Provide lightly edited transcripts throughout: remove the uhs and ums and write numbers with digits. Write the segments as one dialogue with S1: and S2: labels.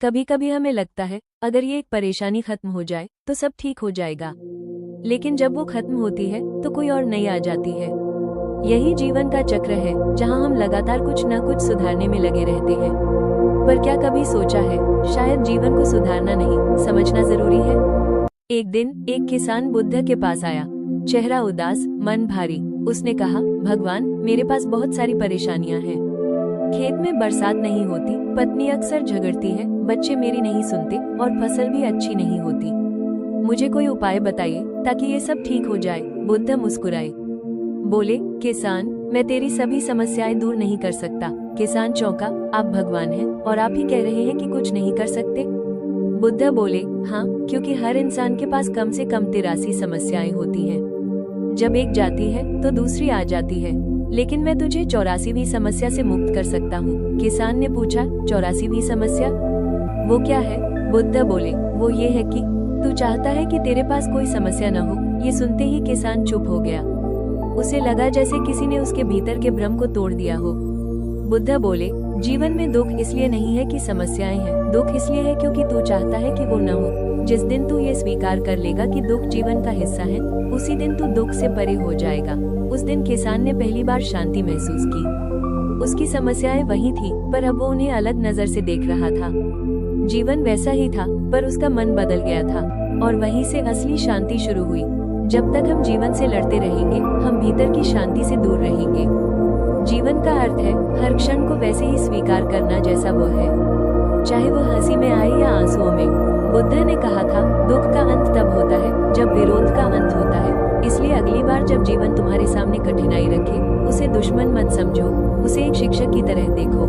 S1: कभी कभी हमें लगता है अगर ये एक परेशानी खत्म हो जाए तो सब ठीक हो जाएगा, लेकिन जब वो खत्म होती है तो कोई और नई आ जाती है। यही जीवन का चक्र है जहां हम लगातार कुछ न कुछ सुधारने में लगे रहते हैं। पर क्या कभी सोचा है शायद जीवन को सुधारना नहीं, समझना जरूरी है। एक दिन एक किसान बुद्ध के पास आया, चेहरा उदास, मन भारी। उसने कहा, भगवान, मेरे पास बहुत सारी परेशानियां हैं। खेत में बरसात नहीं होती, पत्नी अक्सर झगड़ती है, बच्चे मेरी नहीं सुनते और फसल भी अच्छी नहीं होती। मुझे कोई उपाय बताइए ताकि ये सब ठीक हो जाए। बुद्ध मुस्कुराए, बोले, किसान, मैं तेरी सभी समस्याएं दूर नहीं कर सकता। किसान चौंका, आप भगवान हैं और आप ही कह रहे हैं कि कुछ नहीं कर सकते? बुद्ध बोले, हाँ, क्योंकि हर इंसान के पास कम से कम 83 समस्याएं होती हैं। जब एक जाती है तो दूसरी आ जाती है, लेकिन मैं तुझे 84वीं समस्या से मुक्त कर सकता हूँ। किसान ने पूछा, 84वीं समस्या? वो क्या है? बुद्ध बोले, वो ये है कि तू चाहता है कि तेरे पास कोई समस्या न हो। ये सुनते ही किसान चुप हो गया। उसे लगा जैसे किसी ने उसके भीतर के भ्रम को तोड़ दिया हो। बुद्ध बोले, जीवन में दुख इसलिए नहीं है कि समस्याएं हैं, दुख इसलिए है क्योंकि तू चाहता है कि वो न हो। जिस दिन तू ये स्वीकार कर लेगा कि दुख जीवन का हिस्सा है, उसी दिन तू दुख से परे हो जाएगा। उस दिन किसान ने पहली बार शांति महसूस की। उसकी समस्याएं वही थी, पर अब वो उन्हें अलग नजर से देख रहा था। जीवन वैसा ही था, पर उसका मन बदल गया था, और वहीं से असली शांति शुरू हुई। जब तक हम जीवन से लड़ते रहेंगे, हम भीतर की शांति से दूर रहेंगे। जीवन का अर्थ है हर क्षण को वैसे ही स्वीकार करना जैसा वो है, चाहे वो हंसी में आए या आंसुओं में। बुद्ध ने कहा था, दुख का अंत तब होता है जब विरोध का अंत होता है। इसलिए अगली बार जब जीवन तुम्हारे सामने कठिनाई रखे, उसे दुश्मन मत समझो, उसे एक शिक्षक की तरह देखो,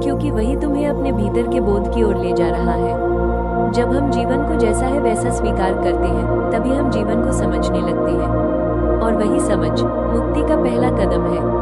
S1: क्योंकि वही तुम्हें अपने भीतर के बोध की ओर ले जा रहा है। जब हम जीवन को जैसा है वैसा स्वीकार करते हैं, तभी हम जीवन को समझने लगते हैं, और वही समझ मुक्ति का पहला कदम है।